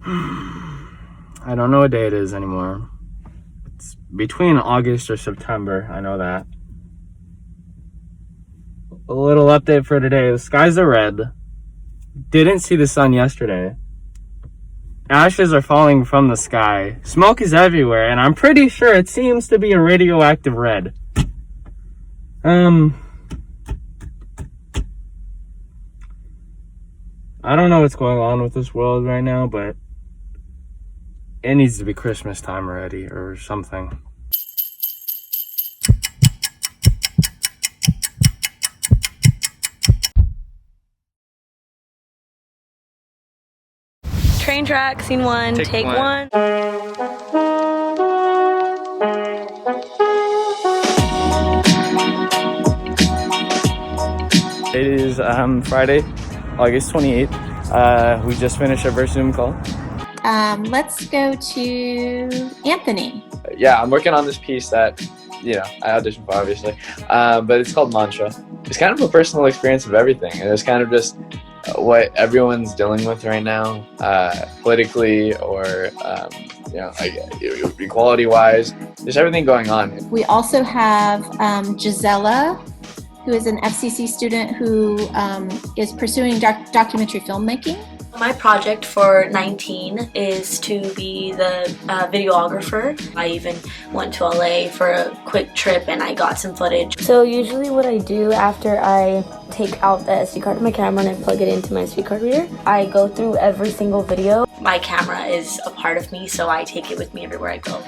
I don't know what day it is anymore. It's between August or September, I know that. A little update for today. The skies are red. Didn't see the sun yesterday. Ashes are falling from the sky. Smoke is everywhere, and I'm pretty sure it seems to be a radioactive red. I don't know what's going on with this world right now, but it needs to be Christmas time already or something. Train track, scene one, take one. It is Friday, August 28th. We just finished our first Zoom call. Let's go to Anthony. Yeah, I'm working on this piece that, I auditioned for, obviously, but it's called Mantra. It's kind of a personal experience of everything, and it's kind of just what everyone's dealing with right now, politically or, equality-wise, just everything going on. We also have Gisela, who is an FCC student who is pursuing documentary filmmaking. My project for 19 is to be the videographer. I even went to LA for a quick trip and I got some footage. So usually what I do after I take out the SD card of my camera and I plug it into my SD card reader, I go through every single video. My camera is a part of me, so I take it with me everywhere I go.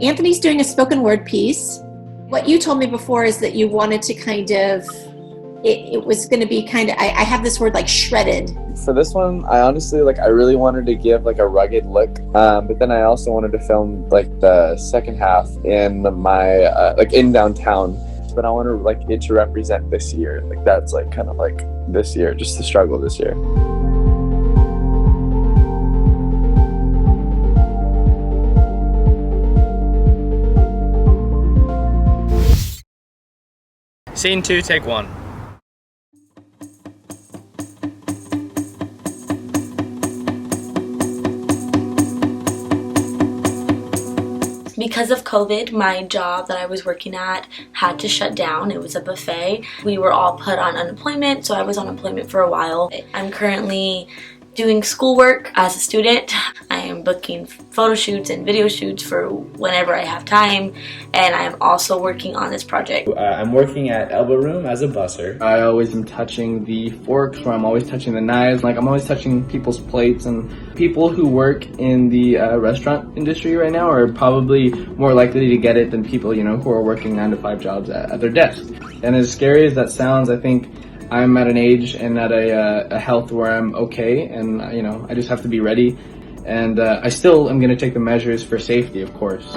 Anthony's doing a spoken word piece. What you told me before is that you wanted to kind of, it was going to be kind of, I have this word like shredded. For this one, I honestly, I really wanted to give a rugged look, but then I also wanted to film the second half in my, in downtown. But I want it to represent this year. That's kind of this year, just the struggle this year. Scene 2, take 1. Because of COVID, my job that I was working at had to shut down. It was a buffet. We were all put on unemployment, so I was on unemployment for a while. I'm currently doing schoolwork as a student. I am booking photo shoots and video shoots for whenever I have time, and I am also working on this project. I'm working at Elbow Room as a busser. I always am touching the forks, or I'm always touching the knives. I'm always touching people's plates, and people who work in the restaurant industry right now are probably more likely to get it than people, who are working 9-to-5 jobs at their desk. And as scary as that sounds, I think I'm at an age and at a health where I'm okay, and I just have to be ready. And I still am going to take the measures for safety, of course.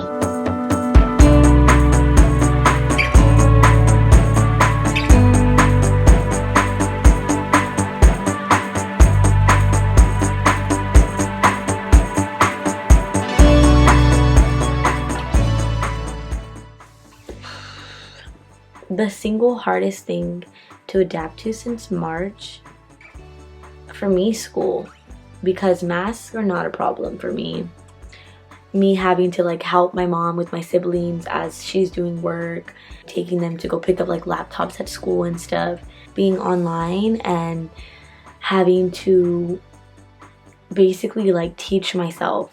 The single hardest thing to adapt to since March, for me, school, because masks are not a problem for me. Me having to help my mom with my siblings as she's doing work, taking them to go pick up laptops at school and stuff, being online and having to basically teach myself.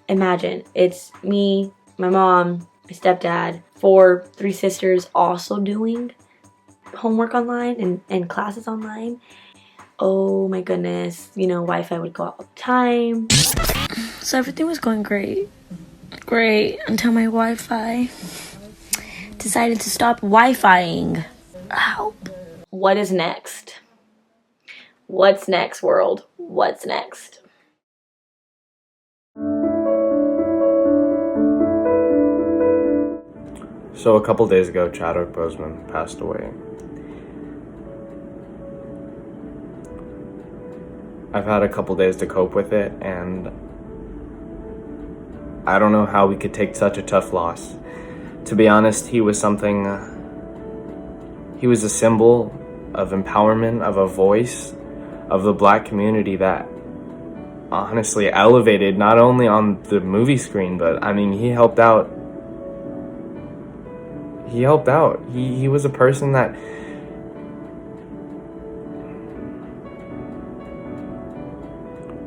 Imagine, it's me, my mom, my stepdad, 3 sisters also doing homework online and classes online. Oh my goodness, Wi-Fi would go out all the time. So everything was going great until my Wi-Fi decided to stop Wi-Fiing. Help. What is next? What's next, world? What's next? So a couple days ago, Chadwick Boseman passed away. I've had a couple days to cope with it, and I don't know how we could take such a tough loss. To be honest, he was a symbol of empowerment, of a voice of the Black community that honestly elevated not only on the movie screen, but I mean, he helped out. He was a person that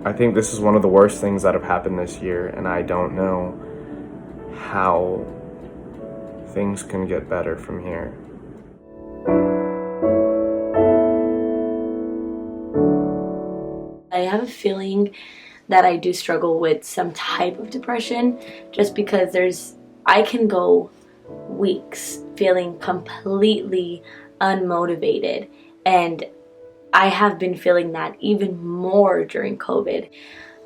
I think this is one of the worst things that have happened this year, and I don't know how things can get better from here. I have a feeling that I do struggle with some type of depression, just because I can go weeks feeling completely unmotivated, and I have been feeling that even more during COVID,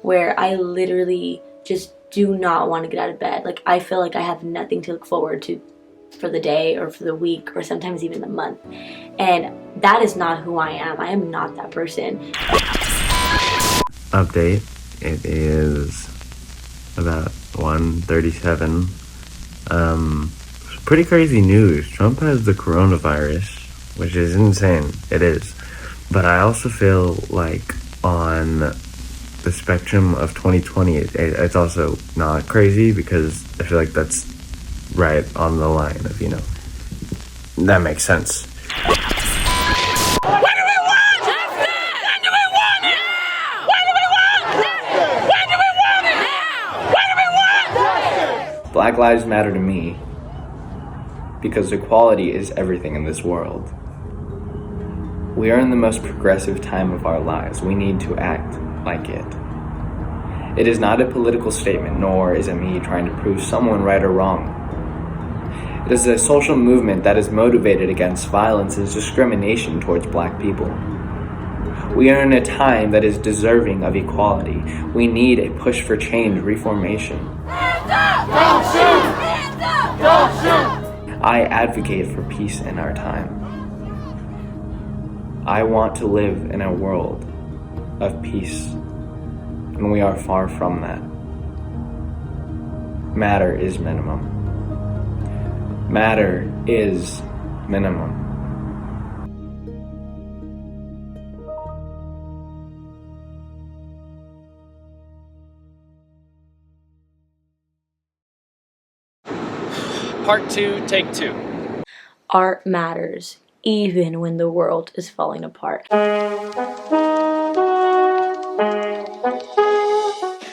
where I literally just do not want to get out of bed. Like, I feel like I have nothing to look forward to for the day or for the week or sometimes even the month. And that is not who I am. I am not that person. Update. It is about 1:37. Pretty crazy news. Trump has the coronavirus, which is insane. It is. But I also feel like on the spectrum of 2020, it's also not crazy, because I feel like that's right on the line of, that makes sense. Black lives matter to me because equality is everything in this world. We are in the most progressive time of our lives. We need to act like it. It is not a political statement, nor is it me trying to prove someone right or wrong. It is a social movement that is motivated against violence and discrimination towards Black people. We are in a time that is deserving of equality. We need a push for change, reformation. Hands up! Don't shoot! Hands up! Don't shoot! I advocate for peace in our time. I want to live in a world of peace, and we are far from that. Matter is minimum. Matter is minimum. Part 2, take 2. Art matters, even when the world is falling apart.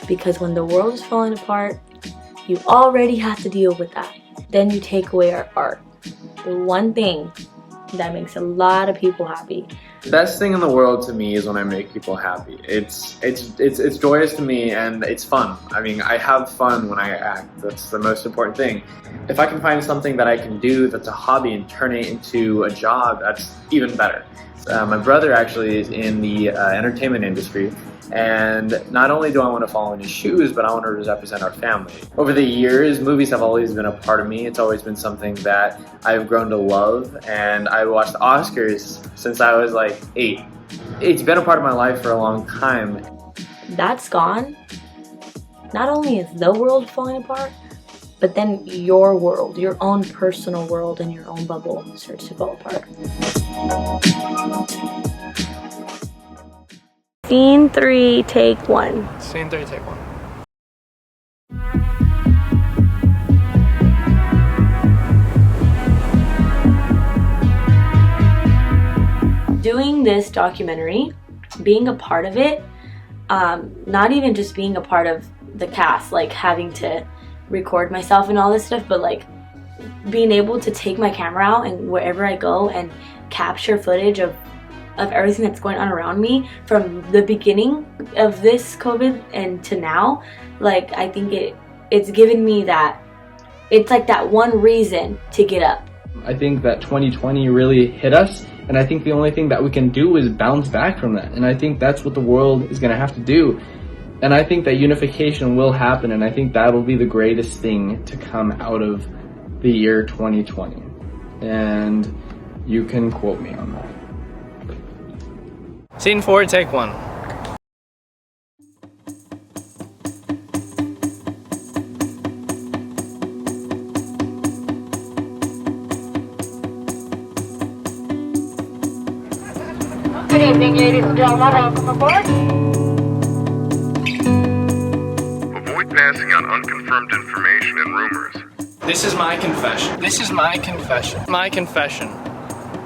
Because when the world is falling apart, you already have to deal with that. Then you take away our art. The one thing that makes a lot of people happy. The best thing in the world to me is when I make people happy. It's joyous to me, and it's fun. I mean, I have fun when I act. That's the most important thing. If I can find something that I can do that's a hobby and turn it into a job, that's even better. My brother actually is in the entertainment industry, and not only do I want to follow in his shoes, but I want to represent our family. Over the years, movies have always been a part of me. It's always been something that I've grown to love, and I watched the Oscars since I was like 8. It's been a part of my life for a long time. That's gone. Not only is the world falling apart, but then your world, your own personal world and your own bubble starts to fall apart. Scene 3, take 1. Scene 3, take 1. Doing this documentary, being a part of it, not even just being a part of the cast, like having to record myself and all this stuff, but like being able to take my camera out and wherever I go and capture footage of everything that's going on around me from the beginning of this COVID and to now. Like, I think it's given me that, it's like that one reason to get up. I think that 2020 really hit us, and I think the only thing that we can do is bounce back from that. And I think that's what the world is going to have to do. And I think that unification will happen, and I think that'll be the greatest thing to come out of the year 2020. And you can quote me on that. Scene 4, take 1. Good evening, ladies and gentlemen. Welcome aboard. Avoid passing on unconfirmed information and rumors. This is my confession. This is my confession. My confession.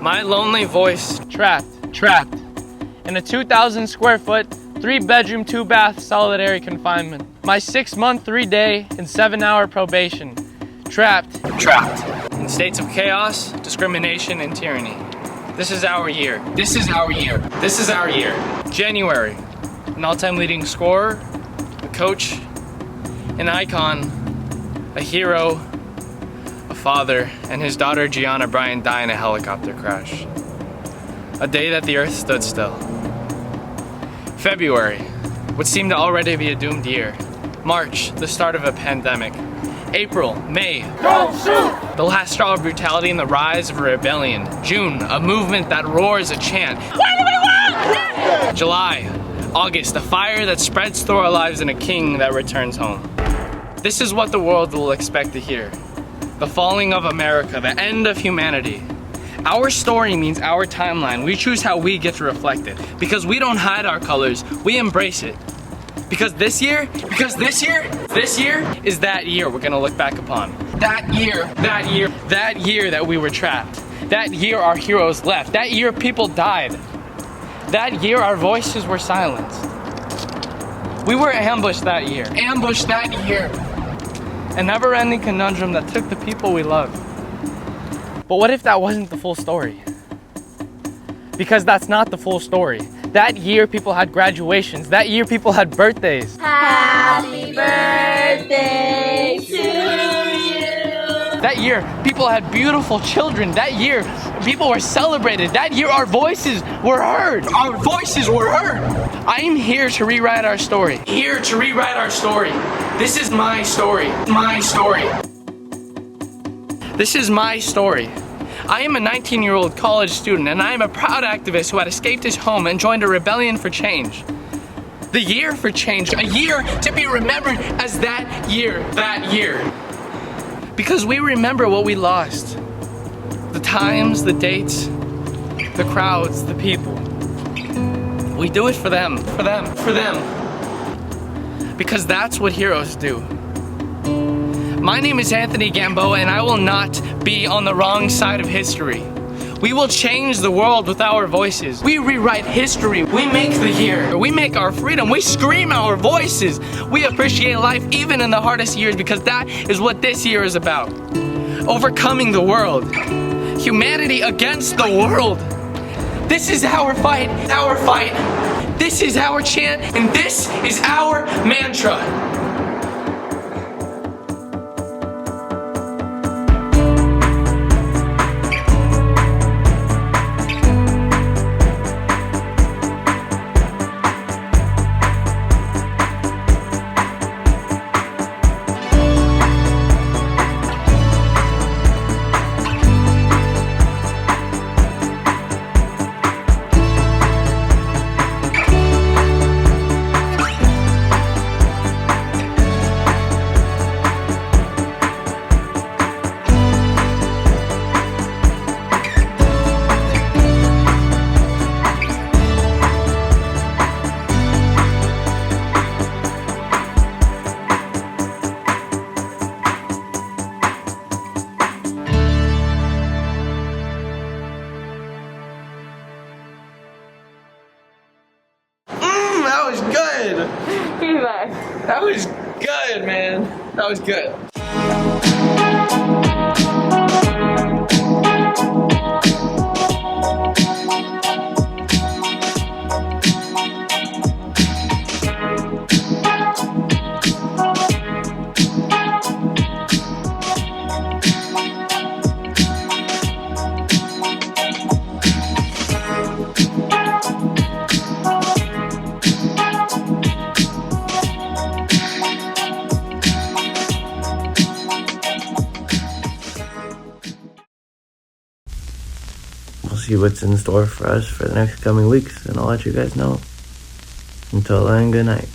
My lonely voice. Trapped in a 2,000 square foot, 3-bedroom, 2-bath solitary confinement. My 6-month, 3-day, and 7-hour probation. Trapped in states of chaos, discrimination, and tyranny. This is our year. This is our year. This is our year. January, an all-time leading scorer, a coach, an icon, a hero, a father, and his daughter Gianna Bryant die in a helicopter crash. A day that the earth stood still. February, what seemed to already be a doomed year. March, the start of a pandemic. April, May, don't shoot! The last straw of brutality and the rise of a rebellion. June, a movement that roars a chant. July, August, a fire that spreads through our lives and a king that returns home. This is what the world will expect to hear. The falling of America, the end of humanity. Our story means our timeline. We choose how we get to reflect it. Because we don't hide our colors, we embrace it. Because this year is that year we're gonna look back upon. That year that we were trapped. That year our heroes left. That year people died. That year our voices were silenced. We were ambushed that year. A never-ending conundrum that took the people we loved. But what if that wasn't the full story? Because that's not the full story. That year people had graduations. That year people had birthdays. Happy birthday to you. That year people had beautiful children. That year people were celebrated. That year our voices were heard. I am here to rewrite our story. This is my story. This is my story. I am a 19-year-old college student, and I am a proud activist who had escaped his home and joined a rebellion for change. The year for change, a year to be remembered as that year. Because we remember what we lost. The times, the dates, the crowds, the people. We do it for them. Because that's what heroes do. My name is Anthony Gamboa, and I will not be on the wrong side of history. We will change the world with our voices. We rewrite history. We make the year. We make our freedom. We scream our voices. We appreciate life even in the hardest years, because that is what this year is about. Overcoming the world. Humanity against the world. This is our fight. This is our chant, and this is our mantra. That was good, man. That was good. See what's in store for us for the next coming weeks, and I'll let you guys know. Until then, good night.